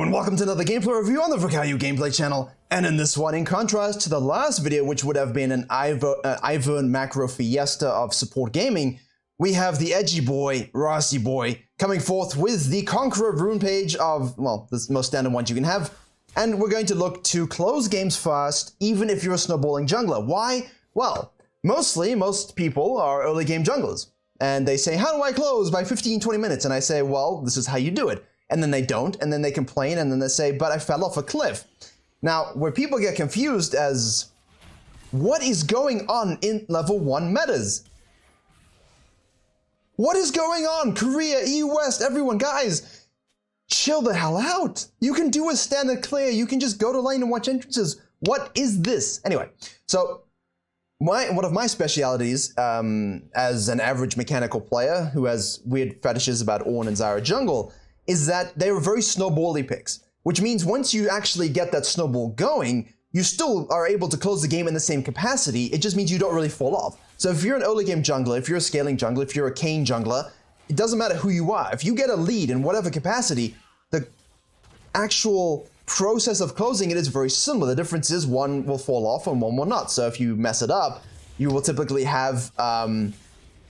and welcome to another gameplay review on the Virkayu gameplay channel. And in this one, in contrast to the last video, which would have been an Ivern macro fiesta of support gaming, we have the edgy boy, Rossi boy, coming forth with the Conqueror rune page of, well, the most standard ones you can have. And we're going to look to close games fast, even if you're a snowballing jungler. Why? Well, most people are early game junglers. And they say, how do I close by 15-20 minutes? And I say, well, this is how you do it. And then they don't, and then they complain, and then they say, but I fell off a cliff. Now, where people get confused as, what is going on in level 1 metas? What is going on? Korea, EU West, everyone, guys, chill the hell out. You can do a standard clear. You can just go to lane and watch entrances. What is this? Anyway, so one of my specialities as an average mechanical player who has weird fetishes about Ornn and Zyra jungle is that they are very snowbally picks, which means once you actually get that snowball going, you still are able to close the game in the same capacity. It just means you don't really fall off. So if you're an early game jungler, if you're a scaling jungler, if you're a KAYN jungler, it doesn't matter who you are. If you get a lead in whatever capacity, the actual process of closing it is very similar. The difference is one will fall off and one will not. So if you mess it up, you will typically have a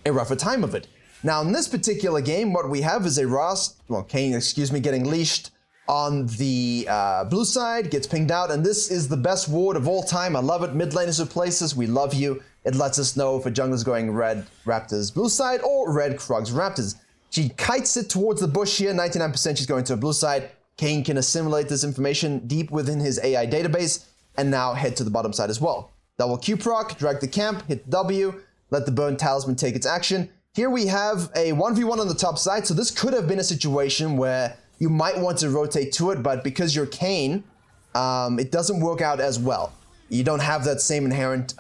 rougher time of it. Now, in this particular game, what we have is a KAYN, excuse me, getting leashed on the blue side, gets pinged out, and this is the best ward of all time. I love it. Mid laners who places, we love you. It lets us know if a jungler's going red Raptors blue side or red Krugs Raptors. She kites it towards the bush here. 99% she's going to a blue side. KAYN can assimilate this information deep within his AI database and now head to the bottom side as well. Double Q proc, drag the camp, hit W, let the burn talisman take its action. Here we have a 1v1 on the top side, so this could have been a situation where you might want to rotate to it, but because you're KAYN, it doesn't work out as well. You don't have that same inherent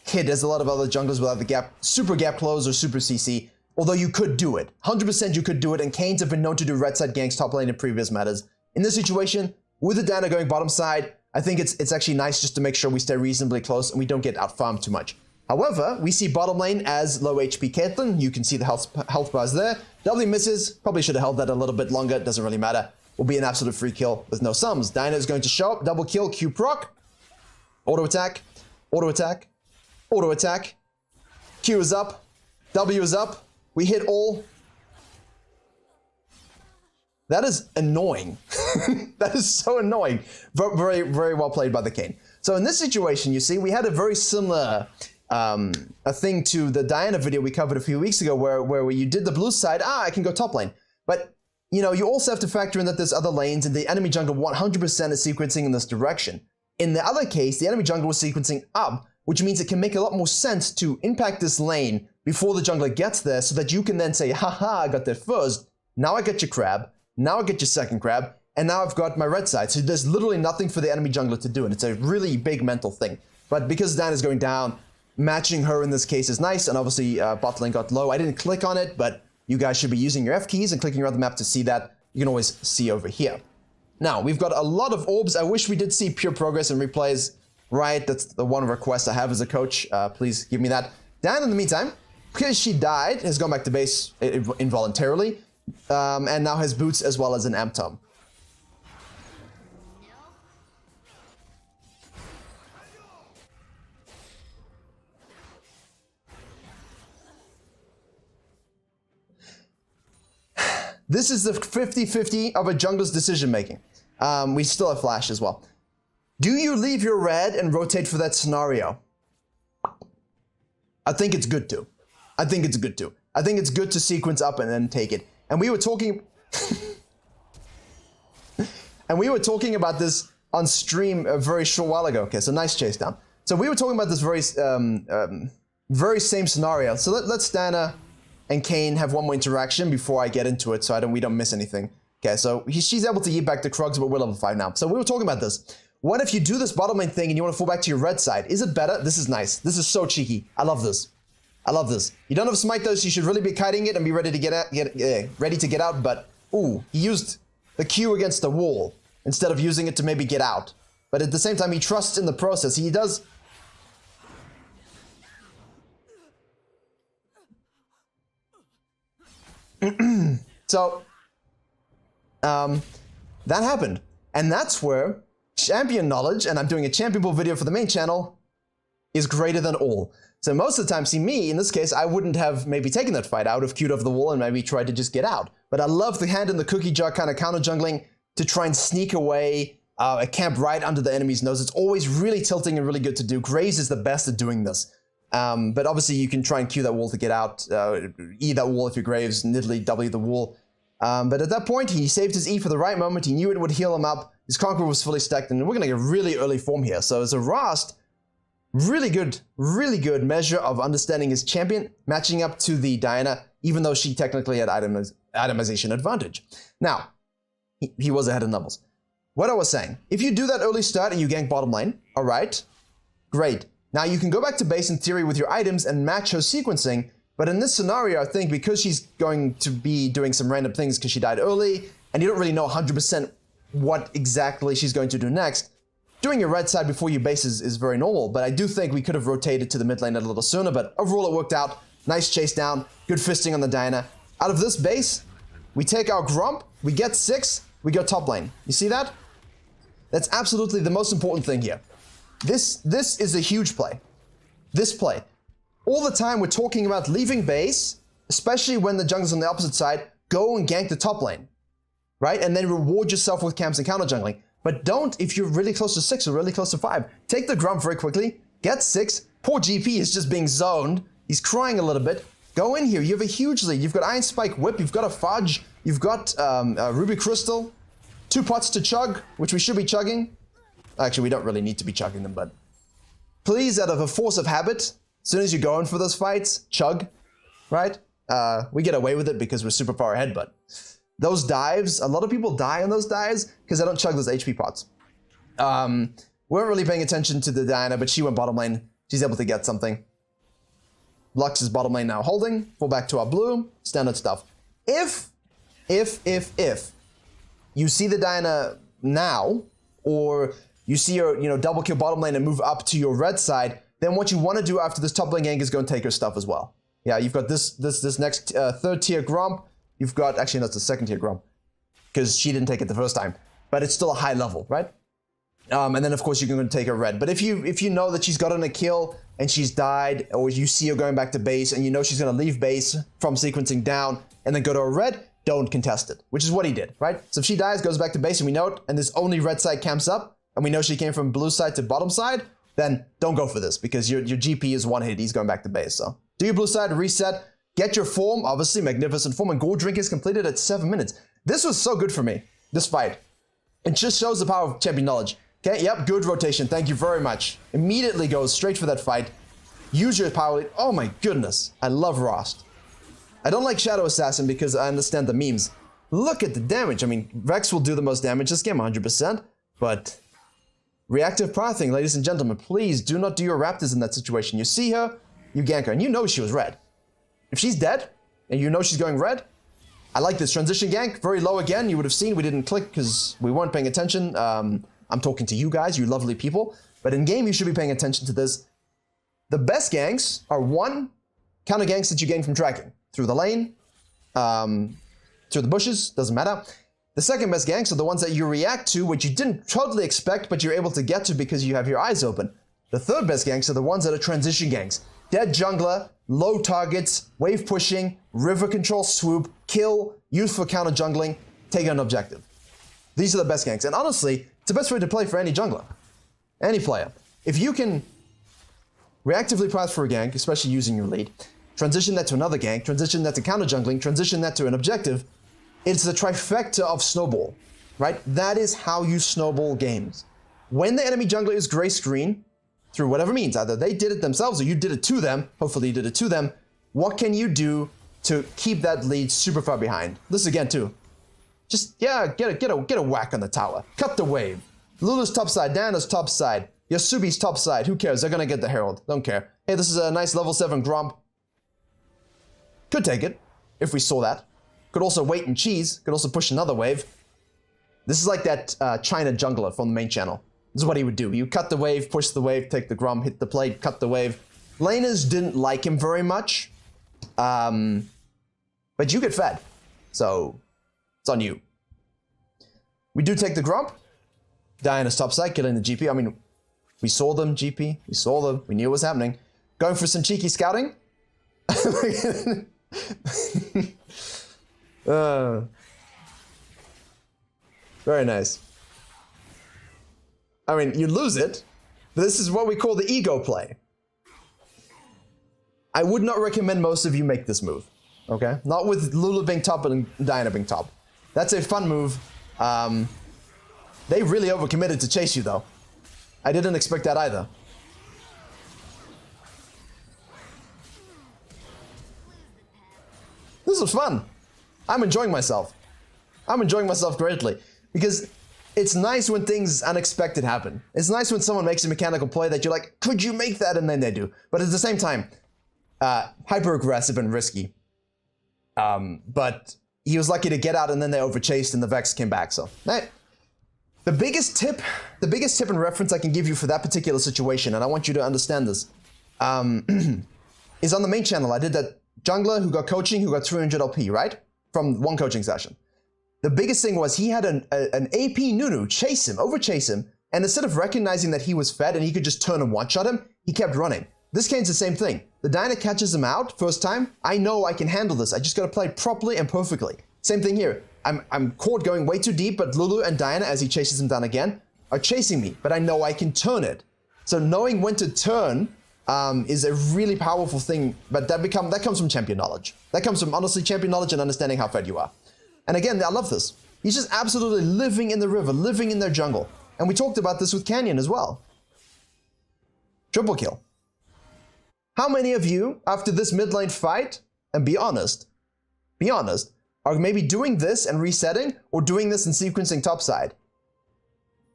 hit as a lot of other junglers without the super gap close or super CC, although you could do it. 100% you could do it, and KAYNs have been known to do red side ganks top lane in previous metas. In this situation, with the Diana going bottom side, I think it's actually nice just to make sure we stay reasonably close and we don't get out-farmed too much. However, we see bottom lane as low HP Caitlyn. You can see the health bars there. W misses. Probably should have held that a little bit longer. It doesn't really matter. Will be an absolute free kill with no sums. Diana is going to show up. Double kill. Q proc. Auto attack. Auto attack. Auto attack. Q is up. W is up. We hit all. That is annoying. That is so annoying. Very, very well played by the KAYN. So in this situation, you see, we had a very similar a thing to the Diana video we covered a few weeks ago where you did the blue side, I can go top lane. But, you know, you also have to factor in that there's other lanes and the enemy jungle 100% is sequencing in this direction. In the other case, the enemy jungle was sequencing up, which means it can make a lot more sense to impact this lane before the jungler gets there so that you can then say, haha, I got there first. Now I get your crab. Now I get your second crab. And now I've got my red side. So there's literally nothing for the enemy jungler to do. And it's a really big mental thing. But because Diana's going down, matching her in this case is nice, and obviously bot lane got low. I didn't click on it, but you guys should be using your F keys and clicking around the map to see that. You can always see over here. Now, we've got a lot of orbs. I wish we did see pure progress and replays. Right, that's the one request I have as a coach. Please give me that. Diana, in the meantime, because she died, has gone back to base involuntarily, and now has boots as well as an amp tome. This is the 50-50 of a jungler's decision making. We still have flash as well. Do you leave your red and rotate for that scenario? I think it's good to. I think it's good to. I think it's good to sequence up and then take it. And we were talking about this on stream a very short while ago. Okay, so nice chase down. So we were talking about this very same scenario. So let's Diana and KAYN have one more interaction before I get into it so we don't miss anything. Okay, so she's able to eat back the Krugs, but we're level 5 now. So we were talking about this. What if you do this bottom lane thing and you want to fall back to your red side? Is it better? This is nice. This is so cheeky. I love this. I love this. You don't have smite though, so you should really be kiting it and be ready to get out. But ooh, he used the Q against the wall instead of using it to maybe get out. But at the same time, he trusts in the process. He does. So that happened. And that's where champion knowledge, and I'm doing a champion pool video for the main channel, is greater than all. So most of the time, see me, in this case, I wouldn't have maybe taken that fight. I would have queued over the wall and maybe tried to just get out. But I love the hand in the cookie jar kind of counter jungling to try and sneak away a camp right under the enemy's nose. It's always really tilting and really good to do. Graves is the best at doing this. But obviously you can try and queue that wall to get out, E that wall if you're Graves, Nidalee W the wall. But at that point, he saved his E for the right moment. He knew it would heal him up. His Conqueror was fully stacked, and we're going to get really early form here. So as a Rast, really good measure of understanding his champion, matching up to the Diana, even though she technically had itemization advantage. Now, he was ahead in levels. What I was saying, if you do that early start and you gank bottom lane, all right, great. Now you can go back to base in theory with your items and match her sequencing, but in this scenario, I think because she's going to be doing some random things because she died early, and you don't really know 100% what exactly she's going to do next, doing your red side before you base is very normal, but I do think we could have rotated to the mid lane a little sooner, but overall it worked out. Nice chase down, good fisting on the Diana. Out of this base, we take our Grump, we get 6, we go top lane. You see that? That's absolutely the most important thing here. This is a huge play. This play. All the time we're talking about leaving base, especially when the jungle's on the opposite side, go and gank the top lane, right? And then reward yourself with camps and counter jungling. But don't if you're really close to 6 or really close to 5. Take the Grump very quickly, get 6. Poor GP is just being zoned. He's crying a little bit. Go in here. You have a huge lead. You've got Iron Spike Whip. You've got a Fudge. You've got Ruby Crystal. 2 pots to chug, which we should be chugging. Actually, we don't really need to be chugging them, but please, out of a force of habit, as soon as you go in for those fights, chug, right? We get away with it because we're super far ahead, but those dives, a lot of people die on those dives because they don't chug those HP pots. Weren't really paying attention to the Diana, but she went bottom lane. She's able to get something. Lux is bottom lane now holding. Fall back to our blue. Standard stuff. If you see the Diana now, or you see her, double kill bottom lane and move up to your red side, then what you want to do after this top lane gank is go and take her stuff as well. Yeah, you've got this next third tier Grump. You've got, actually that's the second tier Grump, because she didn't take it the first time, but it's still a high level, right? And then of course you can take her red. But if you know that she's gotten a kill and she's died, or you see her going back to base and you know she's going to leave base from sequencing down and then go to a red, don't contest it, which is what he did, right? So if she dies, goes back to base and we know it, and this only red side camps up, and we know she came from blue side to bottom side, then don't go for this because your GP is one hit, he's going back to base. So do your blue side, reset, get your form, obviously magnificent form, and gold drink is completed at 7 minutes. This was so good for me, this fight. It just shows the power of champion knowledge. Okay, yep, good rotation, thank you very much. Immediately goes straight for that fight. Use your power lead. Oh my goodness, I love Rast. I don't like Shadow Assassin because I understand the memes. Look at the damage. I mean, Vex will do the most damage this game, 100%, but reactive pathing, ladies and gentlemen, please do not do your Raptors in that situation. You see her, you gank her, and you know she was red. If she's dead, and you know she's going red, I like this. Transition gank, very low again. You would have seen we didn't click because we weren't paying attention. I'm talking to you guys, you lovely people. But in game, you should be paying attention to this. The best ganks are 1, counter ganks that you gain from tracking. Through the lane, through the bushes, doesn't matter. The second best ganks are the ones that you react to, which you didn't totally expect, but you're able to get to because you have your eyes open. The third best ganks are the ones that are transition ganks. Dead jungler, low targets, wave pushing, river control, swoop, kill, use for counter jungling, take an objective. These are the best ganks. And honestly, it's the best way to play for any jungler, any player. If you can reactively path for a gank, especially using your lead, transition that to another gank, transition that to counter jungling, transition that to an objective, it's the trifecta of snowball, right? That is how you snowball games. When the enemy jungler is gray screen, through whatever means, either they did it themselves or you did it to them, hopefully you did it to them, what can you do to keep that lead super far behind? This again too. Just, yeah, get a whack on the tower. Cut the wave. Lulu's top side, Diana's top side, Yasubi's top side, who cares? They're gonna get the Herald, don't care. Hey, this is a nice level 7 Grump. Could take it, if we saw that. Could also wait and cheese, could also push another wave. This is like that China jungler from the main channel. This is what he would do. You cut the wave, push the wave, take the Grump, hit the plate, cut the wave. Laners didn't like him very much. But you get fed. So, it's on you. We do take the Gromp. Diana's topside, killing the GP. I mean, we saw them, GP. We saw them. We knew what was happening. Going for some cheeky scouting. Very nice. I mean, you lose it, but this is what we call the ego play. I would not recommend most of you make this move, okay? Not with Lulu being top and Diana being top. That's a fun move. They really overcommitted to chase you, though. I didn't expect that either. This was fun. I'm enjoying myself. I'm enjoying myself greatly. Because it's nice when things unexpected happen. It's nice when someone makes a mechanical play that you're like, could you make that? And then they do. But at the same time, hyper-aggressive and risky. But he was lucky to get out and then they overchased and the Vex came back. So, hey. The biggest tip and reference I can give you for that particular situation, and I want you to understand this, is on the main channel. I did that jungler who got coaching, who got 300 LP, right? From one coaching session. The biggest thing was he had an AP Nunu chase him, overchase him, and instead of recognizing that he was fed and he could just turn and one-shot him, he kept running. This Kayn's the same thing. The Diana catches him out first time. I know I can handle this. I just gotta play properly and perfectly. Same thing here. I'm caught going way too deep, but Lulu and Diana, as he chases him down again, are chasing me, but I know I can turn it. So knowing when to turn is a really powerful thing, but that comes from champion knowledge. That comes from, honestly, champion knowledge and understanding how fed you are. And again, I love this. He's just absolutely living in the river, living in their jungle. And we talked about this with KAYN as well. Triple kill. How many of you, after this mid lane fight, and be honest, are maybe doing this and resetting, or doing this and sequencing topside?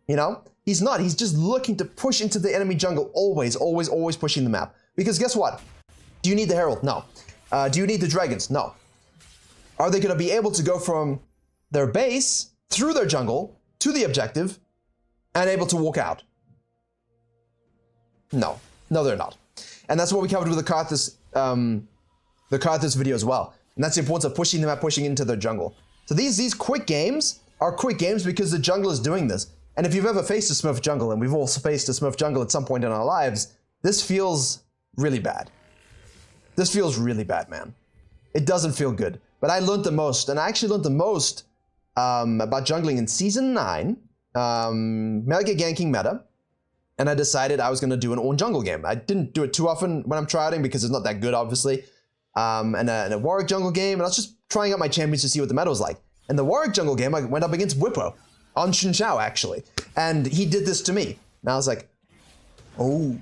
You know? He's not. He's just looking to push into the enemy jungle, always, always, always pushing the map. Because guess what? Do you need the Herald? No. Do you need the Dragons? No. Are they going to be able to go from their base, through their jungle, to the objective, and able to walk out? No. No, they're not. And that's what we covered with the Karthus video as well. And that's the importance of pushing them out, pushing into their jungle. So these quick games are quick games because the jungle is doing this. And if you've ever faced a Smurf jungle, and we've all faced a Smurf jungle at some point in our lives, this feels really bad. This feels really bad, man. It doesn't feel good. But I learned the most, and I actually learned the most about jungling in Season 9, Mega Ganking meta, and I decided I was going to do an own jungle game. I didn't do it too often when I'm tryouting because it's not that good, obviously. And a Warwick jungle game, and I was just trying out my champions to see what the meta was like. And the Warwick jungle game, I went up against Whippo, on Xin Xiao, actually. And he did this to me. And I was like, oh,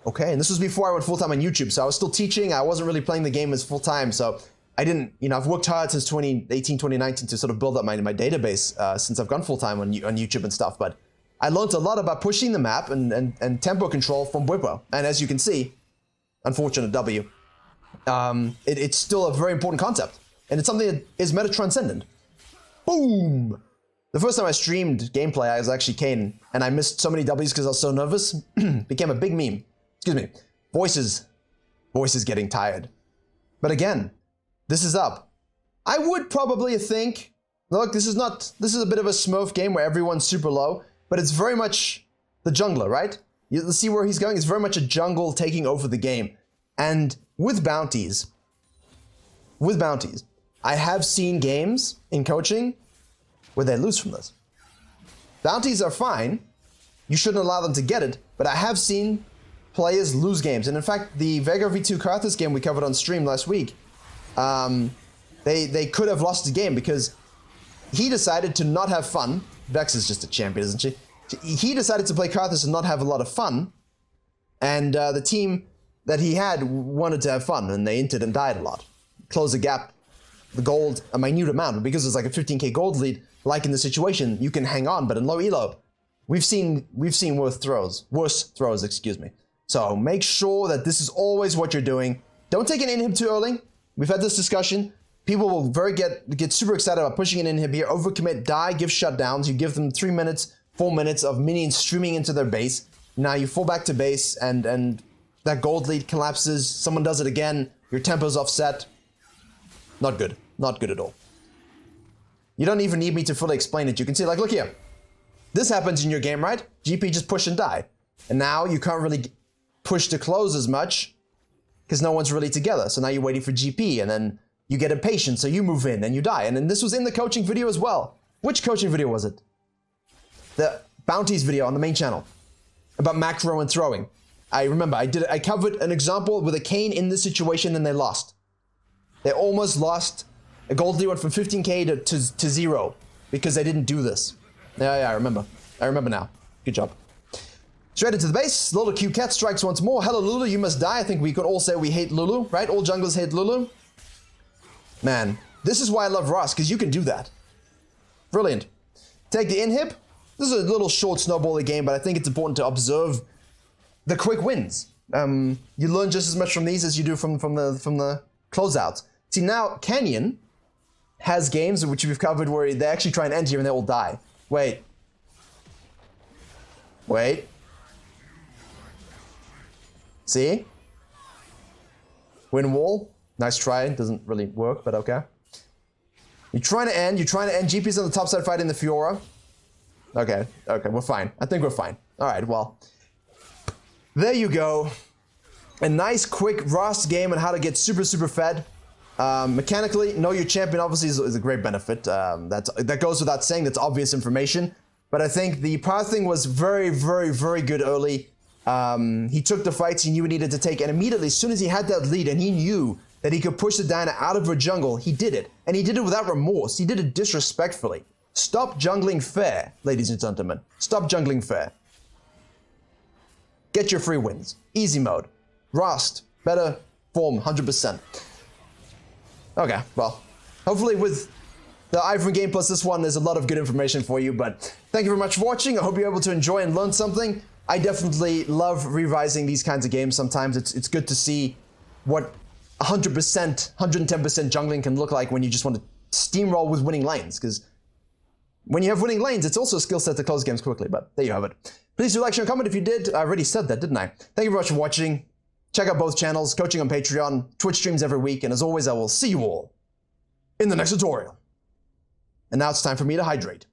okay. And this was before I went full-time on YouTube, so I was still teaching. I wasn't really playing the game as full-time, so I didn't, you know, I've worked hard since 2018, 2019 to sort of build up my database since I've gone full-time on YouTube and stuff. But I learned a lot about pushing the map and tempo control from Whippo. And as you can see, unfortunate W, it's still a very important concept. And it's something that is meta-transcendent. Boom! The first time I streamed gameplay, I was actually KAYN, and I missed so many W's because I was so nervous. Became a big meme. Excuse me. Voices getting tired. But again, this is up. I would probably think, look, this is a bit of a Smurf game where everyone's super low, but it's very much the jungler, right? You see where he's going? It's very much a jungle taking over the game. And with bounties, I have seen games in coaching where they lose from this. Bounties are fine. You shouldn't allow them to get it, but I have seen players lose games. And in fact, the Vega V2 Karthus game we covered on stream last week, they could have lost the game because he decided to not have fun. Vex is just a champion, isn't she? He decided to play Karthus and not have a lot of fun. And the team that he had wanted to have fun, and they inted and died a lot. Close the gap, the gold, a minute amount, but because it's like a 15k gold lead, like in the situation, you can hang on, but in low elo, we've seen worse throws, excuse me. So make sure that this is always what you're doing. Don't take an inhib too early. We've had this discussion. People will get super excited about pushing an inhib here, overcommit, die, give shutdowns. You give them 3 minutes, 4 minutes of minions streaming into their base. Now you fall back to base and that gold lead collapses. Someone does it again. Your tempo's offset. Not good. Not good at all. You don't even need me to fully explain it. You can see, like, look here. This happens in your game, right? GP just push and die. And now you can't really push to close as much because no one's really together. So now you're waiting for GP, and then you get impatient, so you move in and you die. And then this was in the coaching video as well. Which coaching video was it? The bounties video on the main channel about macro and throwing. I remember I covered an example with a KAYN in this situation and they lost. They almost lost. A gold went from 15k to 0 because they didn't do this. Yeah, I remember. I remember now. Good job. Straight into the base. Little cute cat strikes once more. Hello, Lulu, you must die. I think we could all say we hate Lulu, right? All junglers hate Lulu. Man, this is why I love Ross, because you can do that. Brilliant. Take the inhib. This is a little short snowbally game, but I think it's important to observe the quick wins. You learn just as much from these as you do from the closeouts. See, now Canyon has games which we've covered where they actually try and end here and they all die. Wait. See? Win wall. Nice try. Doesn't really work, but okay. You're trying to end. GP's on the top side fighting the Fiora. Okay, we're fine. I think we're fine. All right, well. There you go. A nice, quick Rust game on how to get super fed. Mechanically, know your champion obviously is a great benefit. That goes without saying. That's obvious information. But I think the power thing was very good early. He took the fights he knew he needed to take, and immediately, as soon as he had that lead and he knew that he could push the Diana out of her jungle, he did it. And he did it without remorse. He did it disrespectfully. Stop jungling fair, ladies and gentlemen. Stop jungling fair. Get your free wins. Easy mode. Rust. Better form, 100%. Okay, well, hopefully with the iPhone game plus this one, there's a lot of good information for you, but thank you very much for watching. I hope you're able to enjoy and learn something. I definitely love revising these kinds of games sometimes. It's good to see what 100%, 110% jungling can look like when you just want to steamroll with winning lanes, because when you have winning lanes, it's also a skill set to close games quickly, but there you have it. Please do like, share, and comment if you did. I already said that, didn't I? Thank you very much for watching. Check out both channels, coaching on Patreon, Twitch streams every week, and as always, I will see you all in the next tutorial. And now it's time for me to hydrate.